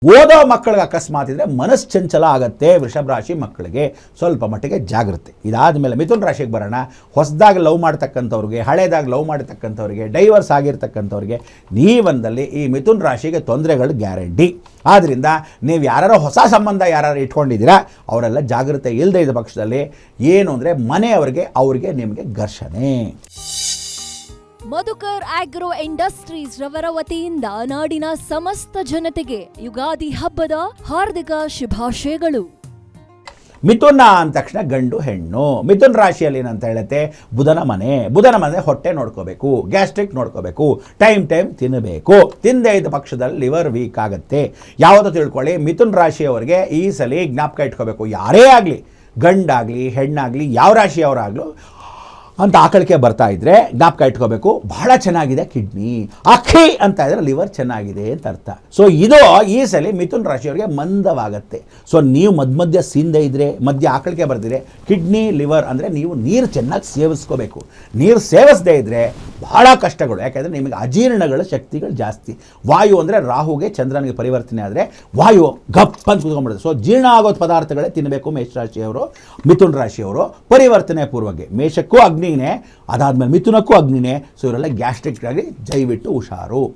ಓದೋ ಮಕ್ಕಳಿಗೆ ಅಕಸ್ಮಾತ್ ಇದ್ದರೆ ಮನಶ್ಚಂಚಲ ಆಗುತ್ತೆ. ವೃಷಭ ರಾಶಿ ಮಕ್ಕಳಿಗೆ ಸ್ವಲ್ಪ ಮಟ್ಟಿಗೆ ಜಾಗೃತಿ. ಇದಾದ ಮೇಲೆ ಮಿಥುನ ರಾಶಿಗೆ ಬರೋಣ. ಹೊಸದಾಗಿ ಲವ್ ಮಾಡ್ತಕ್ಕಂಥವ್ರಿಗೆ, ಹಳೇದಾಗಿ ಲವ್ ಮಾಡ್ತಕ್ಕಂಥವ್ರಿಗೆ, ಡೈವರ್ಸ್ ಆಗಿರ್ತಕ್ಕಂಥವ್ರಿಗೆ ನೀವಂದಲ್ಲಿ ಈ ಮಿಥುನ ರಾಶಿಗೆ ತೊಂದರೆಗಳು ಗ್ಯಾರಂಟಿ. ಆದ್ದರಿಂದ ನೀವು ಯಾರು ಹೊಸ ಸಂಬಂಧ ಯಾರು ಇಟ್ಕೊಂಡಿದ್ದೀರಾ ಅವರೆಲ್ಲ ಜಾಗೃತಿ ಇಲ್ಲದೆ ಇದ್ದ ಪಕ್ಷದಲ್ಲಿ ಏನು ಅಂದರೆ ಅವ್ರಿಗೆ ನಿಮಗೆ ಘರ್ಷಣೆ. ಮಧುಕರ್ ಆಗ್ರೋ ಇಂಡಸ್ಟ್ರೀಸ್ ರವರ ವತಿಯಿಂದ ನಾಡಿನ ಸಮಸ್ತ ಜನತೆಗೆ ಯುಗಾದಿ ಹಬ್ಬದ ಹಾರ್ದಿಕ ಶುಭಾಶಯಗಳು. ಮಿಥುನ ಅಂದ ತಕ್ಷಣ ಗಂಡು ಹೆಣ್ಣು. ಮಿಥುನ ರಾಶಿಯಲ್ಲಿ ಏನಂತ ಹೇಳುತ್ತೆ, ಬುಧನ ಮನೆ ಹೊಟ್ಟೆ ನೋಡ್ಕೋಬೇಕು, ಗ್ಯಾಸ್ಟ್ರಿಕ್ ನೋಡ್ಕೋಬೇಕು, ಟೈಮ್ ತಿನ್ನಬೇಕು. ತಿಂದೇ ಇದ್ದ ಪಕ್ಷದಲ್ಲಿ ಲಿವರ್ ವೀಕ್ ಆಗುತ್ತೆ. ಯಾವುದು ತಿಳ್ಕೊಳ್ಳಿ, ಮಿಥುನ ರಾಶಿಯವರಿಗೆ ಈ ಸಲ ಜ್ಞಾಪಕ ಇಟ್ಕೋಬೇಕು. ಯಾರೇ ಆಗಲಿ, ಗಂಡಾಗಲಿ ಹೆಣ್ಣಾಗಲಿ, ಯಾವ ರಾಶಿಯವರಾಗಲೂ ಅಂತ ಆಕಳಿಕೆ ಬರ್ತಾ ಇದ್ರೆ ಜ್ಞಾಪಕ ಇಟ್ಕೋಬೇಕು, ಬಹಳ ಚೆನ್ನಾಗಿದೆ ಕಿಡ್ನಿ, ಅಕ್ಕಿ ಅಂತ ಇದ್ರೆ ಲಿವರ್ ಚೆನ್ನಾಗಿದೆ ಅಂತ ಅರ್ಥ. ಸೊ ಇದು ಈ ಸಲ ಮಿಥುನ ರಾಶಿಯವರಿಗೆ ಮಂದವಾಗುತ್ತೆ. ಸೊ ನೀವು ಮಧ್ಯ ಸೀಂದೆ ಇದ್ರೆ, ಮಧ್ಯ ಆಕಳಿಕೆ ಬರ್ದಿದ್ರೆ, ಕಿಡ್ನಿ ಲಿವರ್ ಅಂದರೆ ನೀವು ನೀರು ಚೆನ್ನಾಗಿ ಸೇವಿಸ್ಕೋಬೇಕು. ನೀರು ಸೇವಿಸದೇ ಇದ್ದರೆ ಬಹಳ ಕಷ್ಟಗಳು. ಯಾಕೆಂದರೆ ನಿಮಗೆ ಅಜೀರ್ಣಗಳ ಶಕ್ತಿಗಳು ಜಾಸ್ತಿ. ವಾಯು ಅಂದರೆ ರಾಹುಗೆ ಚಂದ್ರನಿಗೆ ಪರಿವರ್ತನೆ ಆದರೆ ವಾಯು ಗಪ್ ಅಂತ ಕುತ್ಕೊಂಡ್ಬಿಡುತ್ತೆ. ಸೊ ಜೀರ್ಣ ಆಗೋ ಪದಾರ್ಥಗಳೇ ತಿನ್ನಬೇಕು ಮೇಷರಾಶಿಯವರು, ಮಿಥುನ ರಾಶಿಯವರು ಪರಿವರ್ತನೆ ಪೂರ್ವಕ್ಕೆ. ಮೇಷಕ್ಕೂ ಅಗ್ನಿನೇ, ಅದಾದಮೇಲೆ ಮಿಥುನಕ್ಕೂ ಅಗ್ನಿನೇ. ಸೊ ಇವರೆಲ್ಲ ಗ್ಯಾಸ್ಟ್ರಿಕ್ ಆಗಿ ದಯವಿಟ್ಟು ಹುಷಾರು.